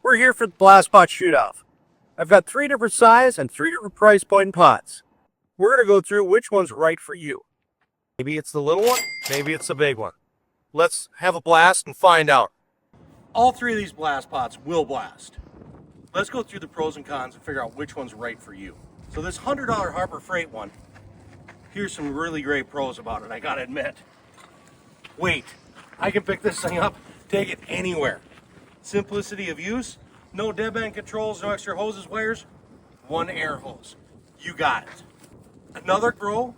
We're here for the blast pot shoot-off. I've got 3 different size and 3 different price point pots. We're going to go through which one's right for you. Maybe it's the little one, maybe it's the big one. Let's have a blast and find out. All 3 of these blast pots will blast. Let's go through the pros and cons and figure out which one's right for you. So this $100 Harbor Freight one, here's some really great pros about it, I gotta admit. Weight. I can pick this thing up, take it anywhere. Simplicity of use, no dead band controls, no extra hoses, wires, 1 air hose. You got it. Another pro,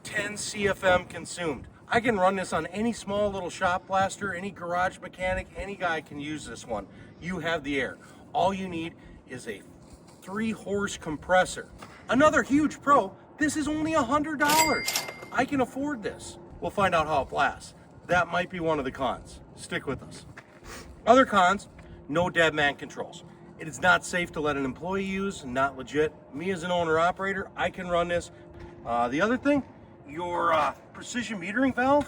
10 CFM consumed. I can run this on any small little shop blaster, any garage mechanic, any guy can use this one. You have the air. All you need is a 3-horse compressor. Another huge pro, this is only $100. I can afford this. We'll find out how it blasts. That might be one of the cons. Stick with us. Other cons, no dead man controls. It is not safe to let an employee use, not legit. Me as an owner-operator, I can run this. The other thing, your precision metering valve,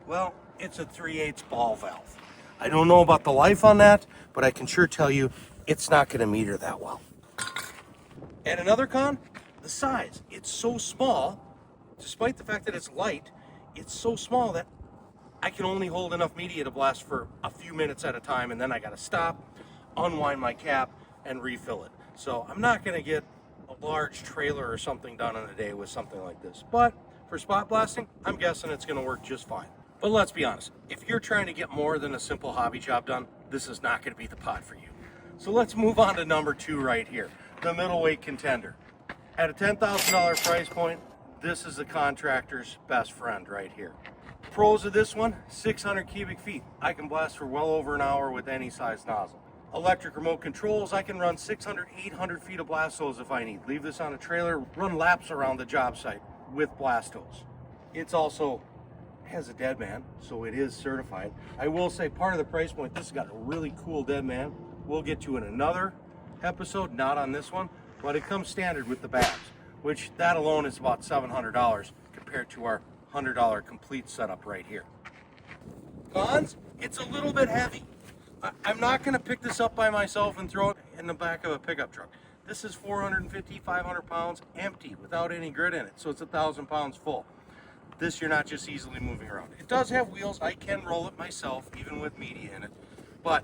well, it's a 3/8 ball valve. I don't know about the life on that, but I can sure tell you it's not going to meter that well. And another con, the size. It's so small, despite the fact that it's light, it's so small that I can only hold enough media to blast for a few minutes at a time, and then I got to stop, unwind my cap, and refill it. So I'm not going to get a large trailer or something done in a day with something like this. But for spot blasting, I'm guessing it's going to work just fine. But let's be honest, if you're trying to get more than a simple hobby job done, this is not going to be the pot for you. So let's move on to number 2 right here, the middleweight contender. At a $10,000 price point, this is the contractor's best friend right here. Pros of this one, 600 cubic feet. I can blast for well over an hour with any size nozzle. Electric remote controls, I can run 600, 800 feet of blast hose if I need. Leave this on a trailer, run laps around the job site with blast hose. It's also has a dead man, so it is certified. I will say part of the price point, this has got a really cool dead man. We'll get to in another episode, not on this one, but it comes standard with the bags, which that alone is about $700 compared to our $100 complete setup right here. Cons, it's a little bit heavy. I'm not going to pick this up by myself and throw it in the back of a pickup truck. This is 450, 500 pounds empty without any grit in it, so it's 1,000 pounds full. This you're not just easily moving around. It does have wheels. I can roll it myself, even with media in it, but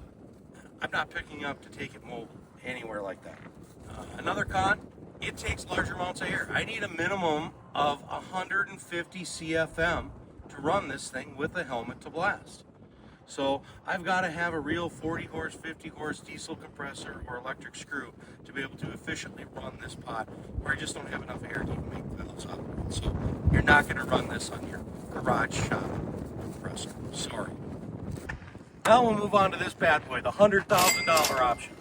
I'm not picking up to take it mobile anywhere like that. Another con, it takes large amounts of air. I need a minimum of 150 CFM to run this thing with a helmet to blast. So I've got to have a real 40 horse, 50 horse diesel compressor or electric screw to be able to efficiently run this pot, where I just don't have enough air to even make the valves operate. So you're not going to run this on your garage shop compressor. Sorry. Now we'll move on to this bad boy, the $100,000 option.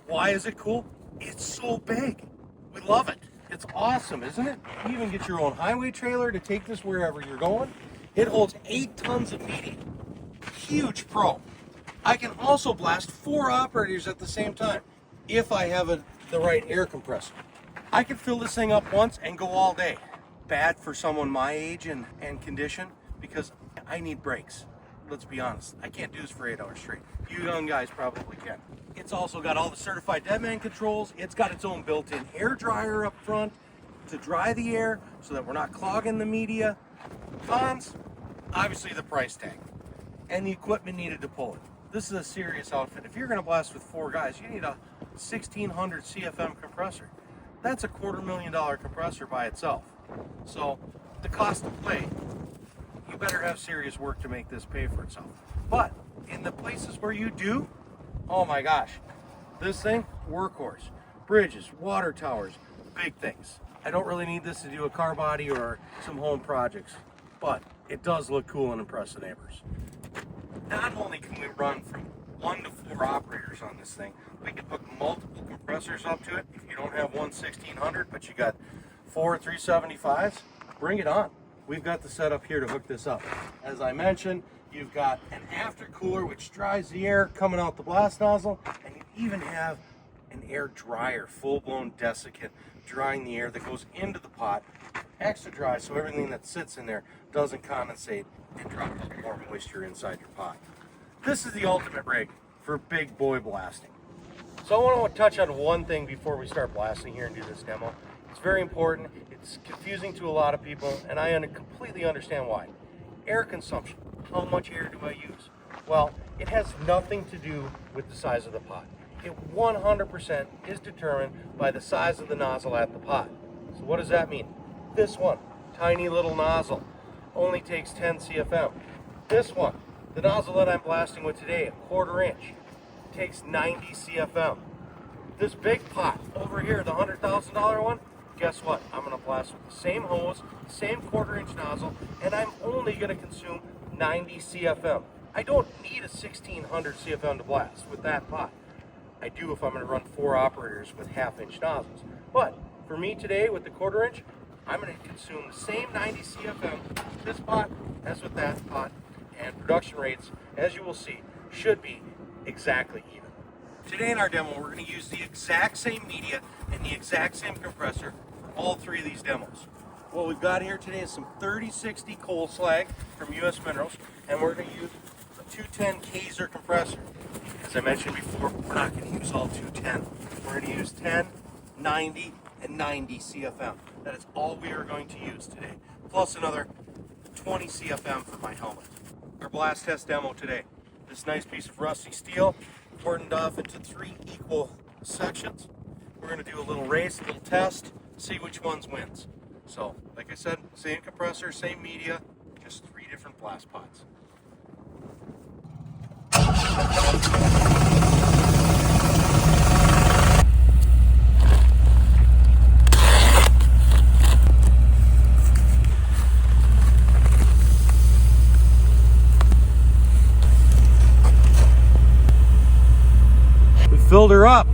Why is it cool? It's so big. We love it. It's awesome, isn't it? You even get your own highway trailer to take this wherever you're going. It holds 8 tons of media. Huge pro. I can also blast 4 operators at the same time if I have the right air compressor. I can fill this thing up once and go all day. Bad for someone my age and condition, because I need breaks. Let's be honest, I can't do this for 8 hours straight. You young guys probably can. It's also got all the certified deadman controls. It's got its own built-in air dryer up front to dry the air so that we're not clogging the media. Cons, obviously the price tag and the equipment needed to pull it. This is a serious outfit. If you're going to blast with 4 guys, you need a 1600 CFM compressor. That's a $250,000 compressor by itself. So the cost to play, you better have serious work to make this pay for itself. But in the places where you do, oh my gosh, this thing, workhorse. Bridges, water towers, big things. I don't really need this to do a car body or some home projects, but it does look cool and impress the neighbors. Not only can we run from 1 to 4 operators on this thing, we can hook multiple compressors up to it. If you don't have one 1600, but you got 4 375s, bring it on. We've got the setup here to hook this up. As I mentioned, you've got an aftercooler which dries the air coming out the blast nozzle, and you even have an air dryer, full-blown desiccant, drying the air that goes into the pot, extra dry so everything that sits in there doesn't condensate and drop more moisture inside your pot. This is the ultimate rig for big boy blasting. So I want to touch on one thing before we start blasting here and do this demo. It's very important. It's confusing to a lot of people, and I completely understand why. Air consumption. How much air do I use? Well, it has nothing to do with the size of the pot. It 100% is determined by the size of the nozzle at the pot. So what does that mean? This one, tiny little nozzle, only takes 10 CFM. This one, the nozzle that I'm blasting with today, 1/4 inch, takes 90 CFM. This big pot over here, the $100,000 one, guess what? I'm going to blast with the same hose, same 1/4 inch nozzle, and I'm only going to consume 90 CFM. I don't need a 1600 CFM to blast with that pot. I do if I'm going to run 4 operators with 1/2 inch nozzles. But for me today with the 1/4 inch, I'm going to consume the same 90 CFM with this pot as with that pot, and production rates, as you will see, should be exactly even. Today in our demo, we're going to use the exact same media and the exact same compressor for all 3 of these demos. What we've got here today is some 3060 coal slag from US Minerals, and we're going to use a 210 Kaiser compressor. As I mentioned before, we're not going to use all 210. We're going to use 10, 90, and 90 CFM. That is all we are going to use today, plus another 20 CFM for my helmet. Our blast test demo today. This nice piece of rusty steel, cordoned off into 3 equal sections. We're going to do a little race, a little test, see which ones wins. So, like I said, same compressor, same media, just 3 different blast pots. We filled her up.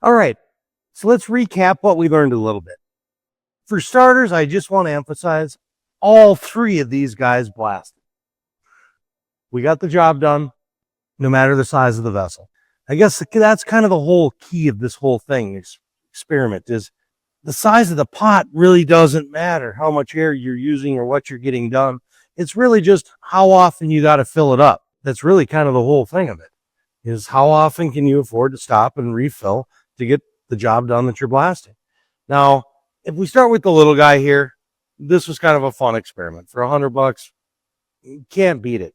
All right, so let's recap what we learned a little bit. For starters, I just want to emphasize all 3 of these guys blasted. We got the job done, no matter the size of the vessel. I guess that's kind of the whole key of this whole thing, experiment, is the size of the pot really doesn't matter how much air you're using or what you're getting done. It's really just how often you got to fill it up. That's really kind of the whole thing of it, is how often can you afford to stop and refill to get the job done that you're blasting? Now, if we start with the little guy here, this was kind of a fun experiment. For $100, you can't beat it.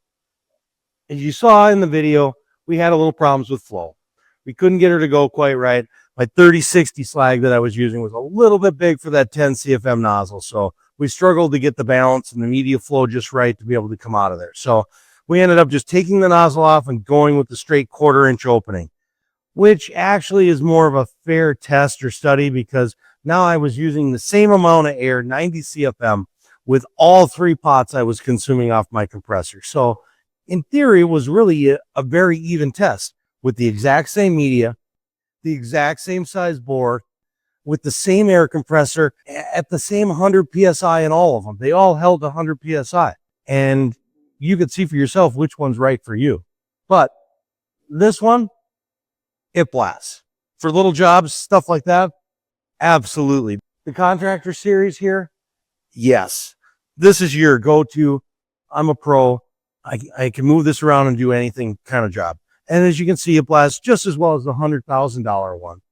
As you saw in the video, we had a little problems with flow. We couldn't get her to go quite right. My 3060 slag that I was using was a little bit big for that 10 CFM nozzle, so we struggled to get the balance and the media flow just right to be able to come out of there. So we ended up just taking the nozzle off and going with the straight 1/4 inch opening, which actually is more of a fair test or study, because now I was using the same amount of air, 90 CFM, with all 3 pots I was consuming off my compressor. So in theory, it was really a very even test with the exact same media, the exact same size bore, with the same air compressor at the same 100 PSI in all of them. They all held 100 PSI. And you could see for yourself which one's right for you. But this one, it blasts. For little jobs, stuff like that, absolutely. The Contractor series here, yes. This is your go-to. I'm a pro. I can move this around and do anything kind of job. And as you can see, it blasts just as well as the $100,000 one,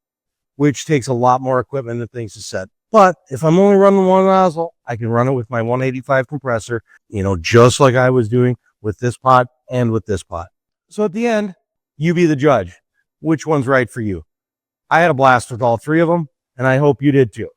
which takes a lot more equipment and things to set. But if I'm only running one nozzle, I can run it with my 185 compressor, just like I was doing with this pot and with this pot. So at the end, you be the judge. Which one's right for you? I had a blast with all 3 of them, and I hope you did too.